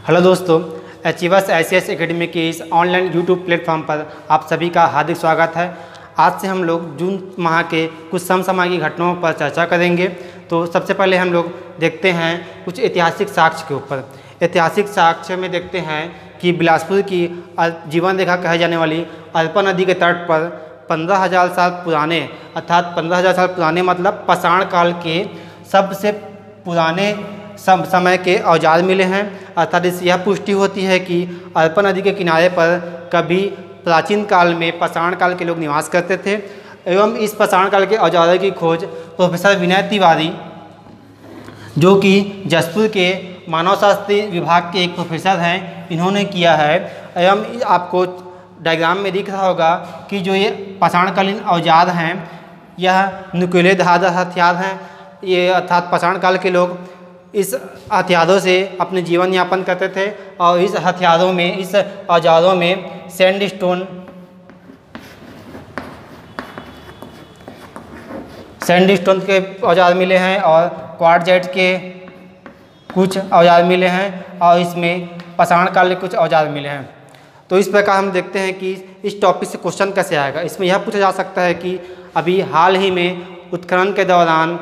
Hello दोस्तों, achievers ICS academy के इस ऑनलाइन यूट्यूब प्लेटफॉर्म पर आप सभी का हार्दिक स्वागत है। आज से हम लोग जून माह के कुछ समसामयिक घटनाओं पर चर्चा करेंगे। तो सबसे पहले हम लोग देखते हैं कुछ ऐतिहासिक साक्ष्य के ऊपर। ऐतिहासिक साक्ष्य में देखते हैं कि बिलासपुर की जीवन रेखा कहे जाने वाली अल्पा नदी के तट पर 15,000 साल पुराने, अर्थात 15,000 साल पुराने मतलब पाषाण काल के सबसे पुराने समय के औजार मिले हैं। अर्थात इससे यह पुष्टि होती है कि अल्पा नदी के किनारे पर कभी प्राचीन काल में पाषाण काल के लोग निवास करते थे एवं इस पाषाण काल के औजारों की खोज प्रोफेसर विनय तिवारी, जो कि जसपुर के मानव शास्त्री विभाग के एक प्रोफेसर हैं, इन्होंने किया है। एवं आपको डायग्राम में दिख रहा होगा कि जो ये पाषाणकालीन औजार हैं यह नुकीले धारदार हथियार हैं। ये अर्थात पाषाण काल के लोग इस हथियारों से अपने जीवन यापन करते थे और इस हथियारों में, इस औजारों में सैंडस्टोन के औजार मिले हैं और क्वार्टजाइट के कुछ औजार मिले हैं और इसमें पाषाण काल के कुछ औजार मिले हैं। तो इस प्रकार हम देखते हैं कि इस टॉपिक से क्वेश्चन कैसे आएगा। इसमें यह पूछा जा सकता है कि अभी हाल ही में उत्खनन के दौरान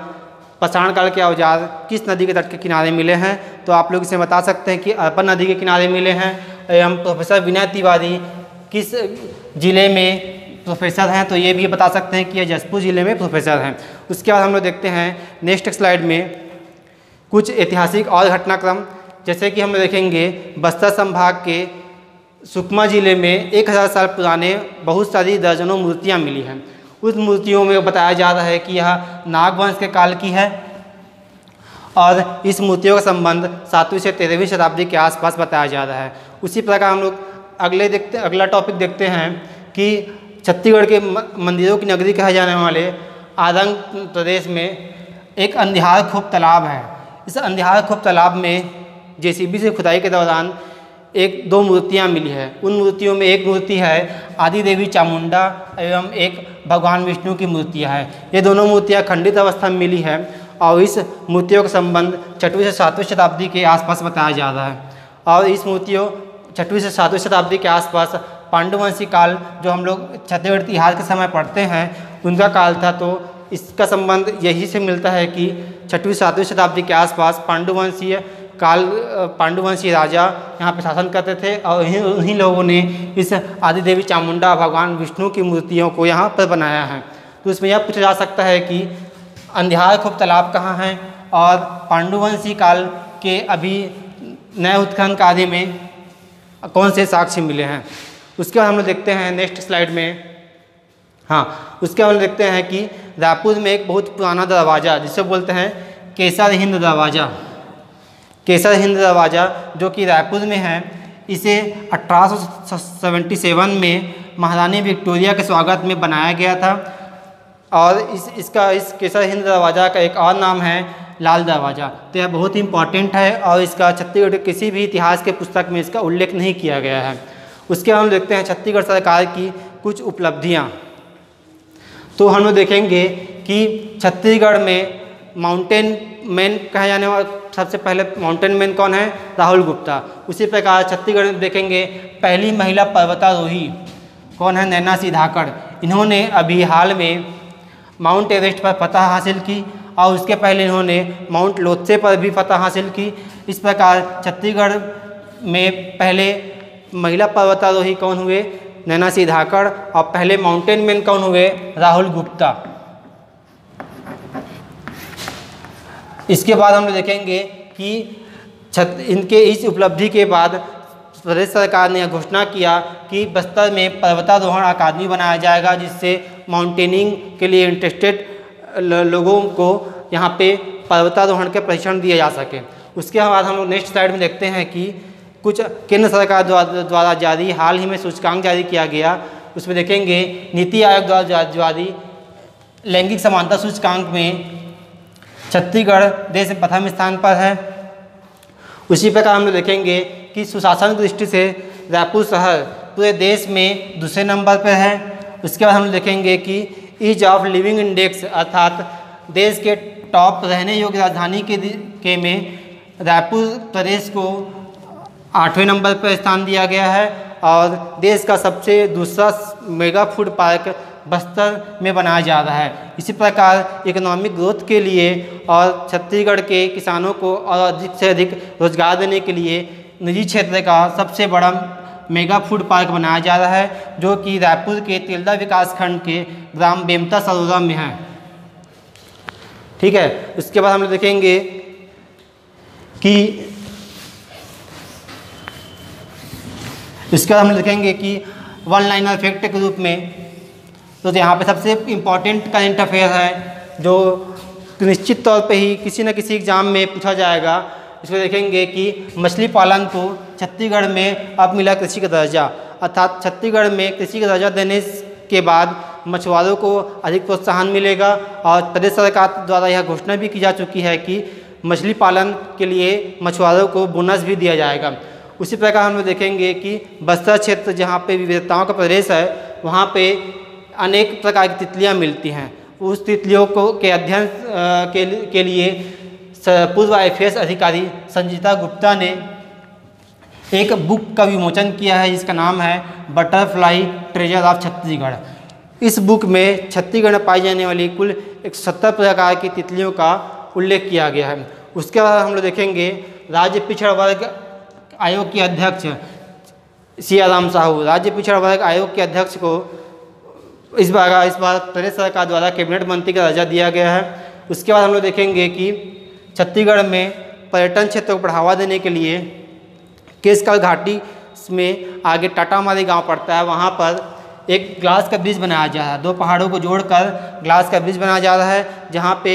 पाषाण काल के औजार किस नदी के तट के किनारे मिले हैं। तो आप लोग इसे बता सकते हैं कि अल्पा नदी के किनारे मिले हैं। एवं प्रोफेसर विनय तिवारी किस जिले में प्रोफेसर हैं, तो ये भी बता सकते हैं कि ये जसपुर जिले में प्रोफेसर हैं। उसके बाद हम लोग देखते हैं नेक्स्ट स्लाइड में कुछ ऐतिहासिक और घटनाक्रम, जैसे कि हम देखेंगे बस्तर संभाग के सुकमा जिले में 1000 साल पुराने बहुत सारी दर्जनों मूर्तियाँ मिली हैं। उस मूर्तियों में बताया जा रहा है कि यह नागवंश के काल की है और इस मूर्तियों का संबंध 7वीं से 13वीं शताब्दी के आसपास बताया जा रहा है। उसी प्रकार हम लोग अगला टॉपिक देखते हैं कि छत्तीसगढ़ के मंदिरों की नगरी कहे जाने वाले आरंग प्रदेश में एक अंधियार खूब तालाब है। इस अंधियार खूब तालाब में JCB से खुदाई के दौरान 1-2 मूर्तियाँ मिली है। उन मूर्तियों में एक मूर्ति है आदि देवी चामुंडा एवं एक भगवान विष्णु की मूर्तियाँ है। ये दोनों मूर्तियाँ खंडित अवस्था में मिली है और इस मूर्तियों का संबंध 6वीं से 7वीं शताब्दी के आसपास बताया जा रहा है। और इस मूर्तियों 6वीं से 7वीं शताब्दी के आसपास पांडुवंशी काल, जो हम लोग छत्तीसगढ़ इतिहास के समय पढ़ते हैं, उनका काल था। तो इसका संबंध यही से मिलता है कि 6वीं 7वीं शताब्दी के आसपास पांडुवंशी राजा यहाँ पे शासन करते थे और उन्हीं लोगों ने इस आदि देवी चामुंडा भगवान विष्णु की मूर्तियों को यहाँ पर बनाया है। तो इसमें यह पूछा जा सकता है कि अंधियार खूब तालाब कहाँ हैं और पांडुवंशी काल के अभी नए उत्खनन कार्य में कौन से साक्ष्य मिले हैं। उसके बाद हम लोग देखते हैं नेक्स्ट स्लाइड में, उसके बाद हम देखते हैं कि रायपुर में एक बहुत पुराना दरवाज़ा, जिसे बोलते हैं केसर हिंद दरवाज़ा, जो कि रायपुर में है, इसे 1877 में महारानी विक्टोरिया के स्वागत में बनाया गया था। और इस केसर हिंद दरवाज़ा का एक और नाम है लाल दरवाज़ा। तो यह बहुत इंपॉर्टेंट है और इसका छत्तीसगढ़ के किसी भी इतिहास के पुस्तक में इसका उल्लेख नहीं किया गया है। उसके बाद हम देखते हैं छत्तीसगढ़ सरकार की कुछ उपलब्धियाँ। तो हम लोग देखेंगे कि छत्तीसगढ़ में माउंटेन मैन कहा जाने वाला सबसे पहले माउंटेन मैन कौन है? राहुल गुप्ता। उसी प्रकार छत्तीसगढ़ में देखेंगे पहली महिला पर्वतारोही कौन है? नैना सिंह धाकड़। इन्होंने अभी हाल में माउंट एवरेस्ट पर फतह हासिल की और उसके पहले इन्होंने माउंट लोत्से पर भी फतह हासिल की। इस प्रकार छत्तीसगढ़ में पहले महिला पर्वतारोही कौन हुए? नैना सिंह धाकड़। और पहले माउंटेन मैन कौन हुए? राहुल गुप्ता। इसके बाद हम लोग देखेंगे कि इनके इस उपलब्धि के बाद प्रदेश सरकार ने घोषणा किया कि बस्तर में पर्वतारोहण अकादमी बनाया जाएगा, जिससे माउंटेनिंग के लिए इंटरेस्टेड लोगों को यहाँ पे पर्वतारोहण के प्रशिक्षण दिए जा सके। उसके बाद हम लोग नेक्स्ट स्लाइड में देखते हैं कि कुछ केंद्र सरकार द्वारा जारी हाल ही में सूचकांक जारी किया गया। उसमें देखेंगे नीति आयोग द्वारा जारी लैंगिक समानता सूचकांक में छत्तीसगढ़ देश में प्रथम स्थान पर है। उसी प्रकार हम लोग देखेंगे कि सुशासन की दृष्टि से रायपुर शहर पूरे देश में दूसरे नंबर पर है। उसके बाद हम लोग देखेंगे कि ईज ऑफ लिविंग इंडेक्स, अर्थात देश के टॉप रहने योग्य राजधानी के में रायपुर प्रदेश को 8वें नंबर पर स्थान दिया गया है और देश का सबसे दूसरा मेगा फूड पार्क बस्तर में बनाया जा रहा है। इसी प्रकार इकोनॉमिक ग्रोथ के लिए और छत्तीसगढ़ के किसानों को और अधिक से अधिक रोजगार देने के लिए निजी क्षेत्र का सबसे बड़ा मेगा फूड पार्क बनाया जा रहा है, जो कि रायपुर के तिल्दा विकास खंड के ग्राम बेमता सरोरा में है। ठीक है, उसके बाद हम लोग देखेंगे कि इसके बाद हम देखेंगे कि वन लाइनर फैक्ट के रूप में तो यहाँ पे सबसे इम्पॉर्टेंट करंट अफेयर है जो निश्चित तौर पे ही किसी न किसी एग्जाम में पूछा जाएगा। इसको देखेंगे कि मछली पालन को छत्तीसगढ़ में अब मिला कृषि का दर्जा, अर्थात छत्तीसगढ़ में कृषि का दर्जा देने के बाद मछुआरों को अधिक प्रोत्साहन मिलेगा और प्रदेश सरकार द्वारा यह घोषणा भी की जा चुकी है कि मछली पालन के लिए मछुआरों को बोनस भी दिया जाएगा। उसी प्रकार हम लोग देखेंगे कि बस्तर क्षेत्र जहाँ पे विविधताओं का प्रदेश है, वहाँ पे अनेक प्रकार की तितलियाँ मिलती हैं। उस तितलियों को के अध्ययन के लिए पूर्व IPS अधिकारी संजीता गुप्ता ने एक बुक का विमोचन किया है जिसका नाम है बटरफ्लाई ट्रेजर ऑफ छत्तीसगढ़। इस बुक में छत्तीसगढ़ में पाई जाने वाली कुल 170 प्रकार की तितलियों का उल्लेख किया गया है। उसके बाद हम लोग देखेंगे राज्य पिछड़ा वर्ग आयोग के अध्यक्ष सियाराम साहू, राज्य पिछड़ा वर्ग आयोग के अध्यक्ष को इस बार प्रदेश सरकार द्वारा कैबिनेट मंत्री का दर्जा दिया गया है। उसके बाद हम लोग देखेंगे कि छत्तीसगढ़ में पर्यटन क्षेत्र को बढ़ावा देने के लिए केसकाल घाटी में आगे टाटामारी गांव पड़ता है, वहां पर एक ग्लास का ब्रिज बनाया जा रहा है। 2 पहाड़ों को जोड़कर ग्लास का ब्रिज बनाया जा रहा है, जहां पे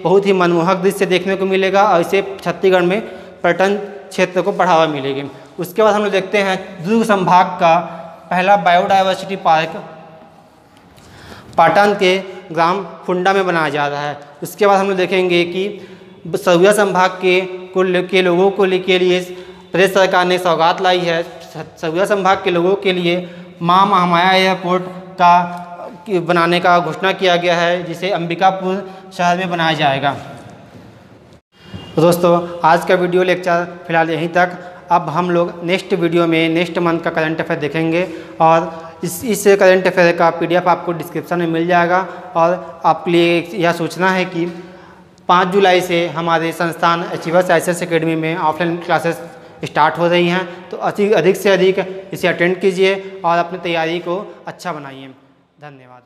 बहुत ही मनमोहक दृश्य देखने को मिलेगा और इससे छत्तीसगढ़ में पर्यटन क्षेत्र को बढ़ावा मिलेगी। उसके बाद हम लोग देखते हैं दुर्ग संभाग का पहला बायोडाइवर्सिटी पार्क पाटन के ग्राम फुंडा में बनाया जा रहा है। उसके बाद हम लोग देखेंगे कि सरगुजा संभाग के लोगों को के लिए प्रदेश सरकार ने सौगात लाई है। सरगुजा संभाग के लोगों के लिए माँ महामाया एयरपोर्ट का बनाने का घोषणा किया गया है, जिसे अंबिकापुर शहर में बनाया जाएगा। तो दोस्तों, आज का वीडियो लेक्चर फिलहाल यहीं तक। अब हम लोग नेक्स्ट वीडियो में नेक्स्ट मंथ का करंट अफेयर देखेंगे और इस करंट अफेयर का PDF आपको डिस्क्रिप्शन में मिल जाएगा। और आपके लिए यह सूचना है कि 5 जुलाई से हमारे संस्थान अचीवर्स ICS अकेडमी में ऑफलाइन क्लासेस स्टार्ट हो रही हैं, तो अधिक से अधिक इसे अटेंड कीजिए और अपनी तैयारी को अच्छा बनाइए। धन्यवाद।